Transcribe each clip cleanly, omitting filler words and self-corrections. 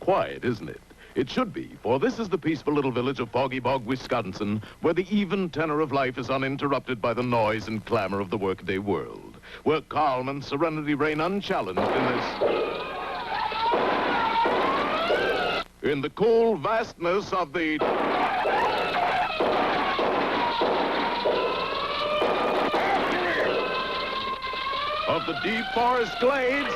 Quiet, isn't it? It should be, for this is the peaceful little village of Foggy Bog, Wisconsin, where the even tenor of life is uninterrupted by the noise and clamor of the workaday world, where calm and serenity reign unchallenged in the cool vastness of the... of the deep forest glades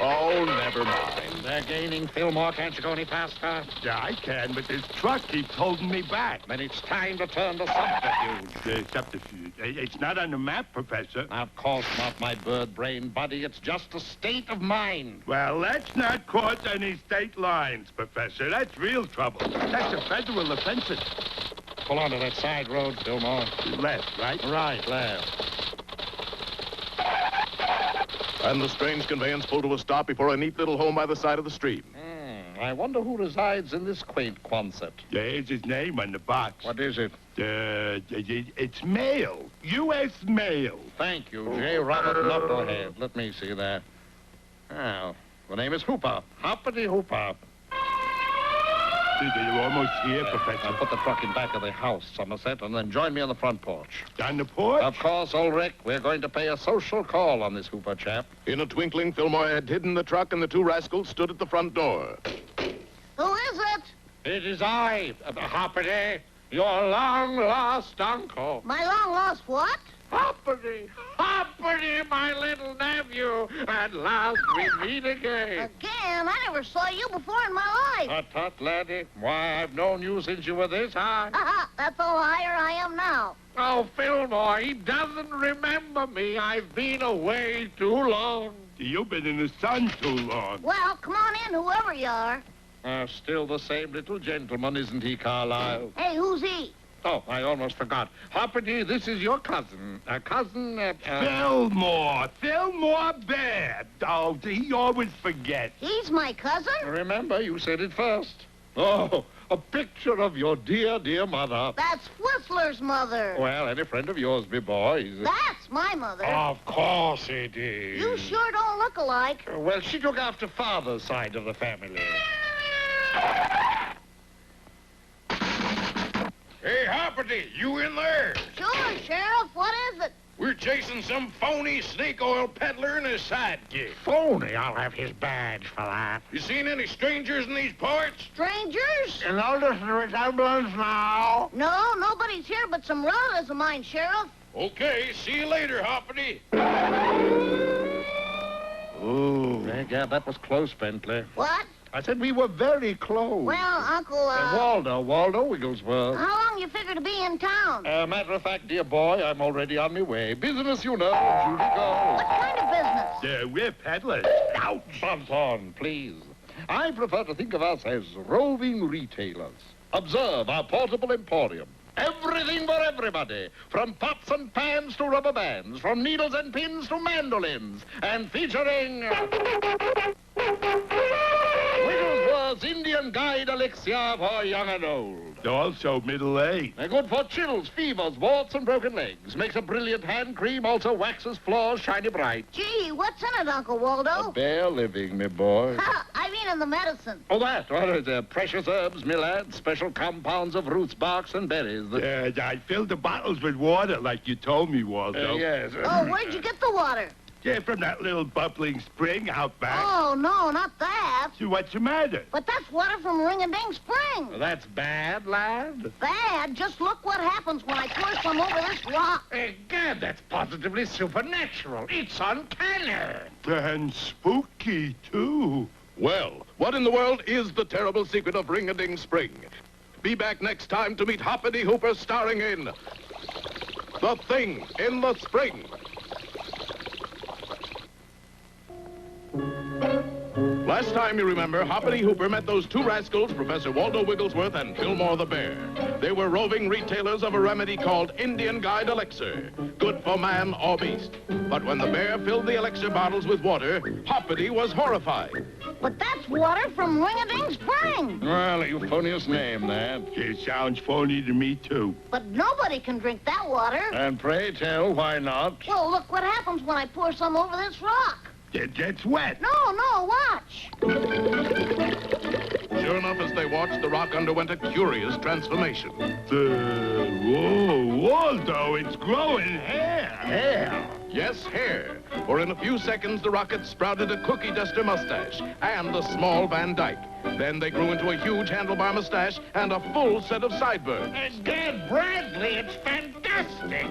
Oh, never mind. They're gaining, Fillmore. Can't you go any faster? Yeah, I can, but this truck keeps holding me back. Then it's time to turn to subterfuge. Subterfuge? It's not on the map, Professor. Of course not, my bird-brained buddy. It's just a state of mind. Well, let's not cross any state lines, Professor. That's real trouble. That's a federal offense. Pull onto that side road, Fillmore. Left, right? Right, left. And the strange conveyance pulled to a stop before a neat little home by the side of the stream. I wonder who resides in this quaint Quonset. There's his name on the box. What is it? It's mail. U.S. mail. Thank you, J. Robert Knucklehead. Let me see that. Oh, the name is Hooper. Hoppity Hopper. You're almost here, Professor. Now put the truck in back of the house, Somerset, and then join me on the front porch. On the porch? Of course, Ulrich. We're going to pay a social call on this Hooper chap. In a twinkling, Fillmore had hidden the truck, and the two rascals stood at the front door. Who is it? It is I, Hoppity, your long-lost uncle. My long-lost what? Hoppity, Hoppity, my little nephew. At last we meet again. Again? I never saw you before in my life. Tut, laddie. Why, I've known you since you were this high. That's all higher I am now. Oh, Fillmore, he doesn't remember me. I've been away too long. You've been in the sun too long. Well, come on in, whoever you are. Still the same little gentleman, isn't he, Carlyle? Hey, who's he? Oh, I almost forgot. Hoppity, this is your cousin. Fillmore. Fillmore Bad. Oh, he always forgets. He's my cousin? Remember, you said it first. Oh, a picture of your dear, dear mother. That's Whistler's mother. Well, any friend of yours, me boy. That's my mother. Of course it is. You sure don't look alike. Well, she took after father's side of the family. Hey, Hoppity, you in there? Sure, Sheriff. What is it? We're chasing some phony snake oil peddler and his sidekick. Phony, I'll have his badge for that. You seen any strangers in these parts? Strangers? You notice the resemblance now? No, nobody's here but some relatives of mine, Sheriff. Okay, see you later, Hoppity. Ooh. Yeah, that was close, Bentley. What? I said we were very close. Well, Uncle, Waldo Wigglesworth. how long you figure to be in town? Matter of fact, dear boy, I'm already on my way. Business, you know. Duty calls. What kind of business? We're peddlers. Ouch! Bunt on, please. I prefer to think of us as roving retailers. Observe our portable emporium. Everything for everybody. From pots and pans to rubber bands. From needles and pins to mandolins. And featuring... Wigglesworth's Indian Guide Elixir for young and old. Also middle-aged. They're good for chills, fevers, warts, and broken legs. Makes a brilliant hand cream, also waxes floors shiny bright. Gee, what's in it, Uncle Waldo? A bare living, me boy. I mean in the medicine. Oh, that. Well, they're precious herbs, me lad. Special compounds of roots, barks, and berries. I filled the bottles with water like you told me, Waldo. Yes. Oh, where'd you get the water? Yeah, from that little bubbling spring out back. Oh, no, not that. So what's the matter? But that's water from Ring-a-Ding Spring. That's bad, lad. Bad? Just look what happens when I pour some over this rock. Gad, that's positively supernatural. It's uncanny. And spooky, too. Well, what in the world is the terrible secret of Ring-a-Ding Spring? Be back next time to meet Hoppity Hopper starring in The Thing in the Spring. Last time, you remember, Hoppity Hopper met those two rascals, Professor Waldo Wigglesworth and Fillmore the Bear. They were roving retailers of a remedy called Indian Guide Elixir, good for man or beast. But when the bear filled the elixir bottles with water, Hoppity was horrified. But that's water from Ring-a-Ding Spring. Well, the euphonious name, that. It sounds phony to me, too. But nobody can drink that water. And pray tell, why not? Well, look what happens when I pour some over this rock. It gets wet. No, watch. Sure enough, as they watched, the rock underwent a curious transformation. Whoa, Waldo, it's growing hair. Hair. Yes, hair. For in a few seconds, the rocket sprouted a cookie duster mustache and a small Van Dyke. Then they grew into a huge handlebar mustache and a full set of sideburns. Dad Bradley, it's fantastic.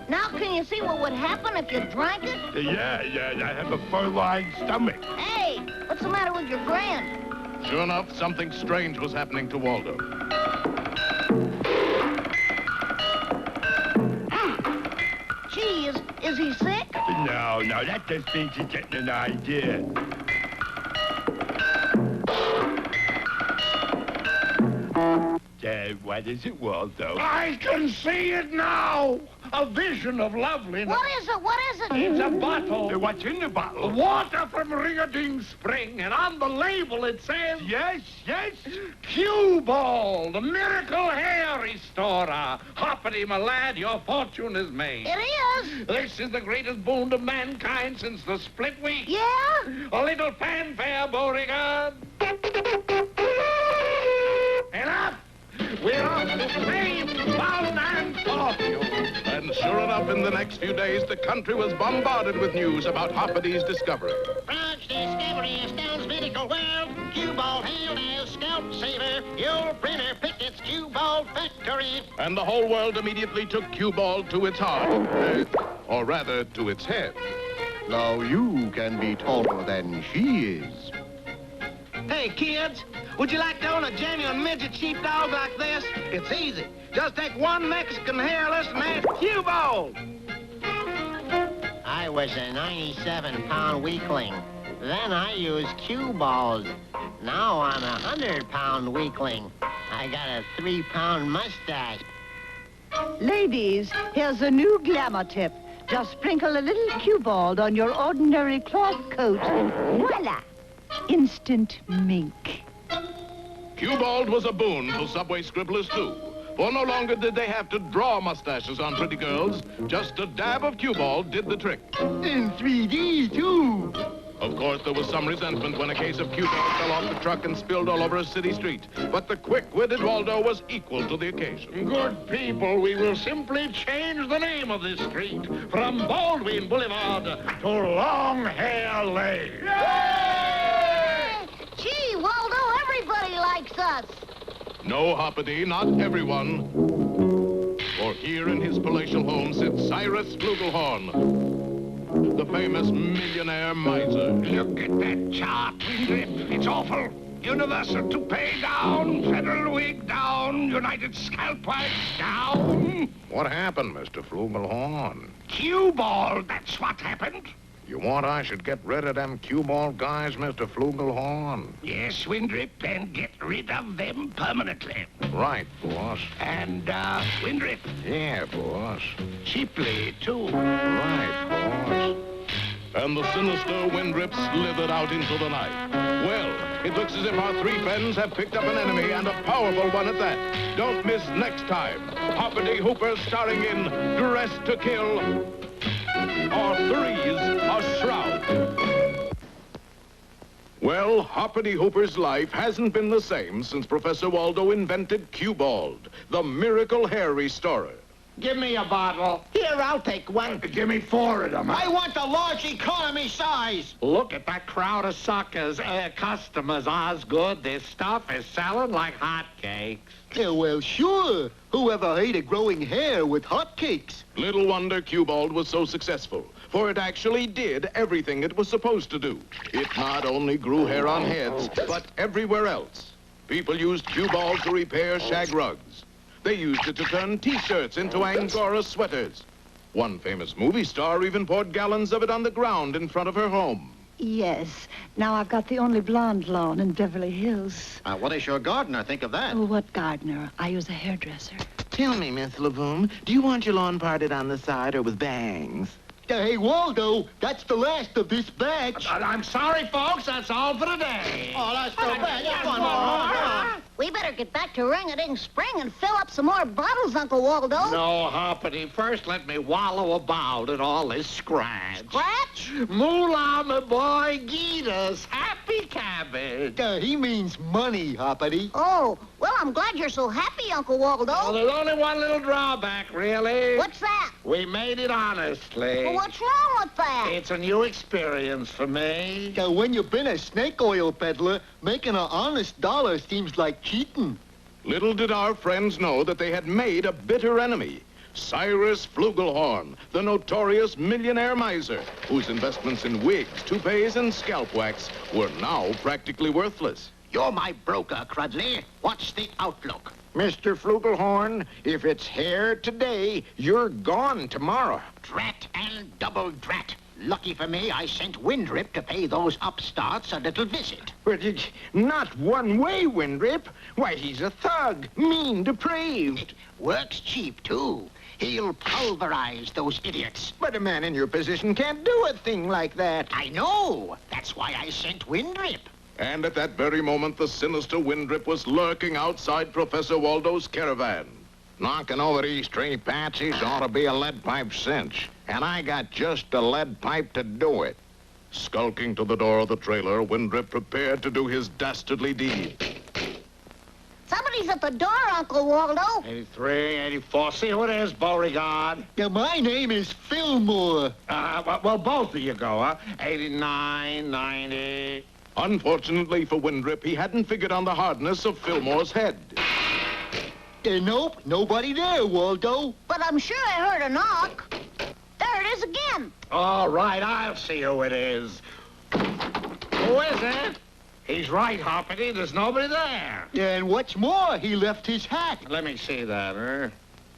Now can you see what would happen if you drank it? Yeah, I have a fur-lined stomach. Hey, what's the matter with your grin? Sure enough, something strange was happening to Waldo. Gee, is he sick? No, that just means you're getting an idea. What is it, Waldo? I can see it now. A vision of loveliness. What is it? It's a bottle. What's in the bottle? Water from Ring-a-Ding Spring, and on the label it says... Yes. Cue Ball, the miracle hair restorer. Hoppity, my lad, your fortune is made. It is. This is the greatest boon to mankind since the split wheat. Yeah? A little fanfare, Beauregard. Enough! We're off to fame, fun, and fortune. And sure enough, in the next few days, the country was bombarded with news about Hoppity's discovery. Frog's discovery astounds medical world. Cue Ball hailed as scout saver. Your printer picked its Cue Ball factory. And the whole world immediately took cue ball to its heart. Or rather, to its head. Now you can be taller than she is. Hey, kids, would you like to own a genuine midget sheepdog like this? It's easy. Just take one Mexican hairless and add Cue Ball. I was a 97-pound weakling. Then I used Cue Balls. Now I'm a 100-pound weakling. I got a 3-pound mustache. Ladies, here's a new glamour tip. Just sprinkle a little Cue Ball on your ordinary cloth coat. Voila! Instant mink. Cue-balled was a boon for subway scribblers, too. For no longer did they have to draw mustaches on pretty girls. Just a dab of cue-ball did the trick. In 3D, too. Of course, there was some resentment when a case of cue-ball fell off the truck and spilled all over a city street. But the quick-witted Waldo was equal to the occasion. Good people, we will simply change the name of this street from Baldwin Boulevard to Long Hair Lane. Gee, Waldo, everybody likes us. No, Hoppity, not everyone. For here in his palatial home sits Cyrus Flugelhorn, the famous millionaire miser. Look at that chart, Windrip. It's awful. Universal toupee down, federal wig down, United Scalp Wax down. What happened, Mr. Flugelhorn? Cue Ball, that's what happened. You want I should get rid of them cue-ball guys, Mr. Flugelhorn? Yes, Windrip, and get rid of them permanently. Right, boss. And, Windrip, Yeah, boss. cheaply, too. Right, boss. And the sinister Windrip slithered out into the night. Well, it looks as if our three friends have picked up an enemy, and a powerful one at that. Don't miss next time. Hoppity Hopper starring in Dressed to Kill, or Three's a Shroud. Well, Hoppity Hopper's life hasn't been the same since Professor Waldo invented Cue-Balled, the miracle hair restorer. Give me a bottle. Here, I'll take one. Give me 4 of them. I want the large economy size. Look at that crowd of suckers, customers, Osgood. This stuff is selling like hotcakes. Yeah, well, sure. Whoever hated growing hair with hotcakes? Little wonder Cue-Balled was so successful, for it actually did everything it was supposed to do. It not only grew hair on heads, but everywhere else. People used cue balls to repair shag rugs. They used it to turn T-shirts into Angora sweaters. One famous movie star even poured gallons of it on the ground in front of her home. Yes. Now I've got the only blonde lawn in Beverly Hills. What does your gardener think of that? Oh, what gardener? I use a hairdresser. Tell me, Miss Lavoom, do you want your lawn parted on the side or with bangs? Hey, Waldo, that's the last of this batch. I'm sorry, folks. That's all for today. Oh, that's so bad. Just one more. We better get back to Ring-a-Ding Spring and fill up some more bottles, Uncle Waldo. No, Hoppity. First, let me wallow about in all this scratch. Scratch? Moolah, my boy, get us happy cabbage. He means money, Hoppity. Oh, well, I'm glad you're so happy, Uncle Waldo. Well, there's only one little drawback, really. What's that? We made it honestly. Well, what's wrong with that? It's a new experience for me. When you've been a snake oil peddler, making an honest dollar seems like cheating. Little did our friends know that they had made a bitter enemy. Cyrus Flugelhorn, the notorious millionaire miser, whose investments in wigs, toupees, and scalp wax were now practically worthless. You're my broker, Crudley. What's the outlook? Mr. Flugelhorn, if it's hair today, you're gone tomorrow. Drat and double drat. Lucky for me, I sent Windrip to pay those upstarts a little visit. But it's not one-way, Windrip. Why, he's a thug, mean, depraved. It works cheap, too. He'll pulverize those idiots. But a man in your position can't do a thing like that. I know. That's why I sent Windrip. And at that very moment, the sinister Windrip was lurking outside Professor Waldo's caravan. Knocking over these tree patsies ought to be a lead pipe cinch. And I got just a lead pipe to do it. Skulking to the door of the trailer, Windrip prepared to do his dastardly deed. Somebody's at the door, Uncle Waldo. 83, 84. See who it is, Beauregard. My name is Fillmore. Well, both of you go, huh? 89, 90. Unfortunately for Windrip, he hadn't figured on the hardness of Fillmore's head. Nope, nobody there, Waldo. But I'm sure I heard a knock. There it is again. All right, I'll see who it is. Who is it? He's right, Hoppity. There's nobody there. And what's more, he left his hat. Let me see that,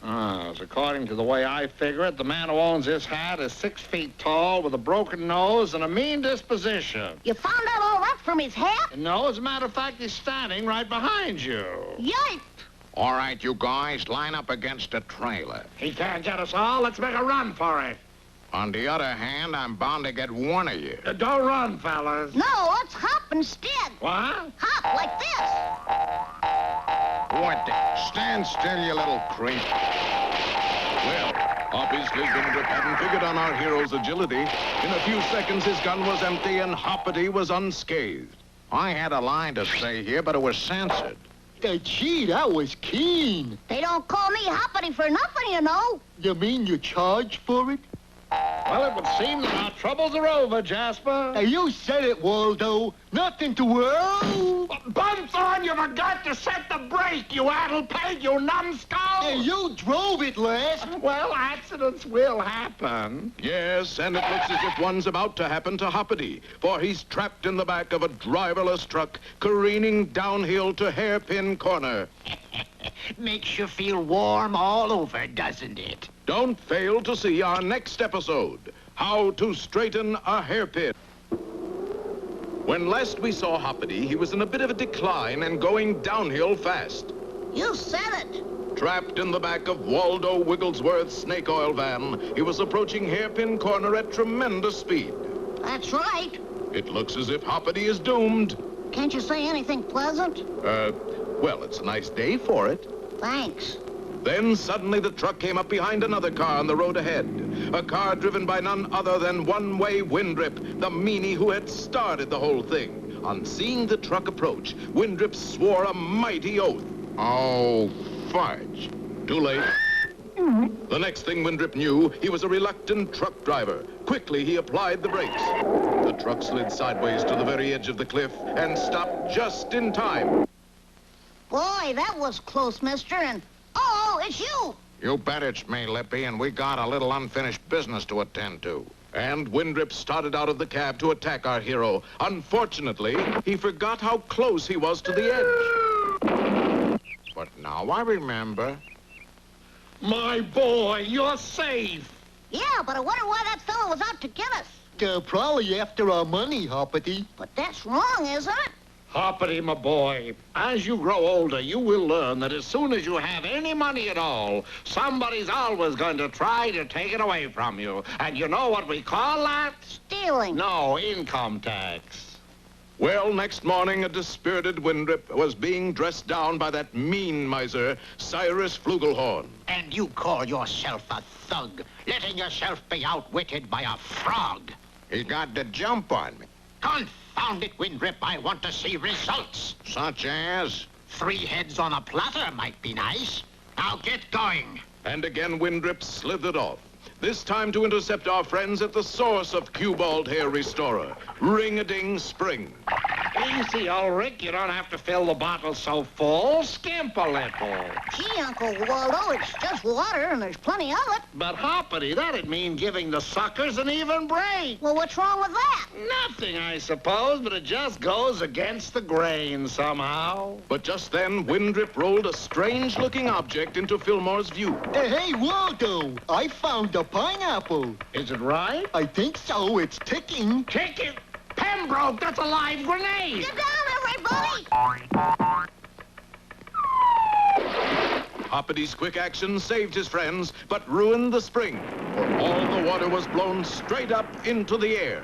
as according to the way I figure it, the man who owns this hat is 6 feet tall with a broken nose and a mean disposition. You found out all that from his hat? No, as a matter of fact, he's standing right behind you. Yipe! All right, you guys, line up against a trailer. He can't get us all. Let's make a run for it. On the other hand, I'm bound to get one of you. Don't run, fellas. No, let's hop instead. What? Hop like this. What the? Stand still, you little creep. Well, obviously Windrip hadn't figured on our hero's agility. In a few seconds, his gun was empty and Hoppity was unscathed. I had a line to say here, but it was censored. Gee, that was keen. They don't call me Hoppity for nothing, you know. You mean you charged for it? Well, it would seem that our troubles are over, Jasper. You said it, Waldo. Nothing to worry. Bunthorn, you forgot to set the brake, you addle-peg, you numbskull. You drove it last. Well, accidents will happen. Yes, and it looks as if one's about to happen to Hoppity, for he's trapped in the back of a driverless truck, careening downhill to Hairpin Corner. Makes you feel warm all over, doesn't it? Don't fail to see our next episode, How to Straighten a Hairpin. When last we saw Hoppity, he was in a bit of a decline and going downhill fast. You said it. Trapped in the back of Waldo Wigglesworth's snake oil van, he was approaching Hairpin Corner at tremendous speed. That's right. It looks as if Hoppity is doomed. Can't you say anything pleasant? Well, it's a nice day for it. Thanks. Then suddenly the truck came up behind another car on the road ahead. A car driven by none other than One-Way Windrip, the meanie who had started the whole thing. On seeing the truck approach, Windrip swore a mighty oath. Oh, fudge. Too late. The next thing Windrip knew, he was a reluctant truck driver. Quickly, he applied the brakes. The truck slid sideways to the very edge of the cliff and stopped just in time. Boy, that was close, mister, and... Oh, it's you! You bet it's me, Lippy, and we got a little unfinished business to attend to. And Windrip started out of the cab to attack our hero. Unfortunately, he forgot how close he was to the edge. now. I remember. My boy, you're safe. Yeah, but I wonder why that fellow was out to get us. They're probably after our money, Hoppity. But that's wrong, isn't it? Hoppity, my boy, as you grow older, you will learn that as soon as you have any money at all, somebody's always going to try to take it away from you. And you know what we call that? Stealing. No, income tax. Well, next morning, a dispirited Windrip was being dressed down by that mean miser, Cyrus Flugelhorn. And you call yourself a thug, letting yourself be outwitted by a frog. He got the jump on me. Confound it, Windrip, I want to see results. Such as? 3 heads on a platter might be nice. Now get going. And again, Windrip slithered off. This time to intercept our friends at the source of Cue-Balled Hair Restorer, Ring-a-Ding Spring. Easy, Ulrich. You don't have to fill the bottle so full. Skimp a little. Gee, Uncle Waldo, it's just water and there's plenty of it. But, Hoppity, that'd mean giving the suckers an even break. Well, what's wrong with that? Nothing, I suppose, but it just goes against the grain somehow. But just then, Windrip rolled a strange-looking object into Fillmore's view. Hey, Waldo, I found a pineapple. Is it right? I think so. It's ticking. Ticking? Pembroke, that's a live grenade. Get down, everybody! Hoppity's quick action saved his friends, but ruined the spring, for all the water was blown straight up into the air.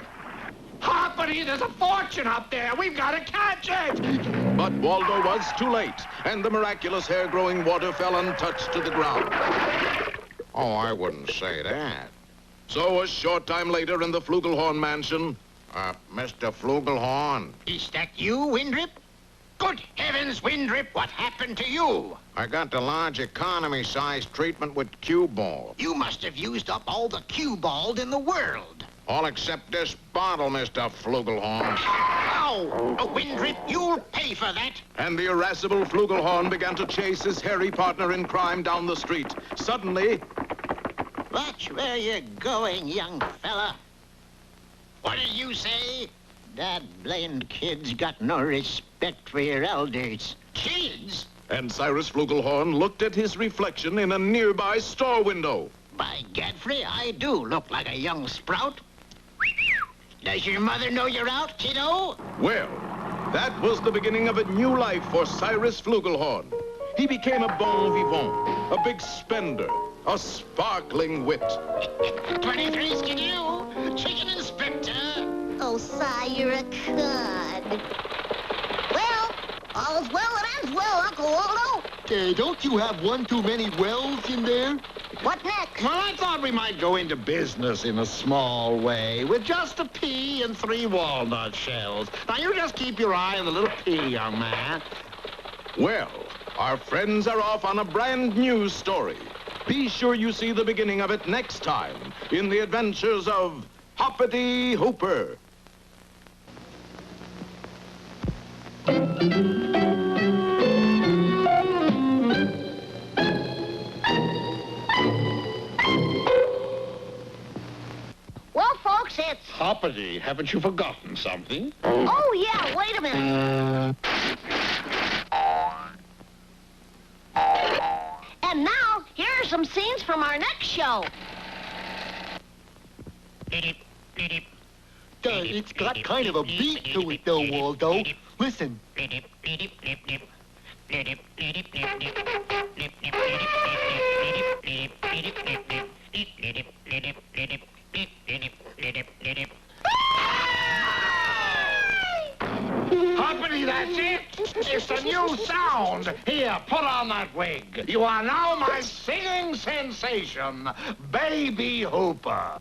Hoppity, there's a fortune up there. We've got to catch it. But Waldo was too late, and the miraculous hair-growing water fell untouched to the ground. Oh, I wouldn't say that. So a short time later in the Flugelhorn mansion... Mr. Flugelhorn. Is that you, Windrip? Good heavens, Windrip, what happened to you? I got the large economy-sized treatment with Cue-Ball. You must have used up all the Cue-Balled in the world. All except this bottle, Mr. Flugelhorn. Ow! Windrip, you'll pay for that. And the irascible Flugelhorn began to chase his hairy partner in crime down the street. Suddenly... Watch where you're going, young fella. What did you say? That blamed kid's got no respect for your elders. Kids? And Cyrus Flugelhorn looked at his reflection in a nearby store window. By Godfrey, I do look like a young sprout. Does your mother know you're out, kiddo? Well, that was the beginning of a new life for Cyrus Flugelhorn. He became a bon vivant, a big spender, a sparkling wit. 23 skidoo, chicken inspector. Oh, Si, you're a cud. Well, all's well that ends well, Uncle Waldo. Don't you have one too many wells in there? What next? Well, I thought we might go into business in a small way with just a pea and 3 walnut shells. Now, you just keep your eye on the little pea, young man. Well, our friends are off on a brand new story. Be sure you see the beginning of it next time in the adventures of Hoppity Hopper. Well, folks, it's... Hoppity, haven't you forgotten something? Oh, yeah, wait a minute. And now, here are some scenes from our next show. It's got kind of a beat to it, though, Waldo. Listen. Hoppity, that's it. It's a new sound. Here, put on that wig. You are now my singing sensation, Baby Hooper.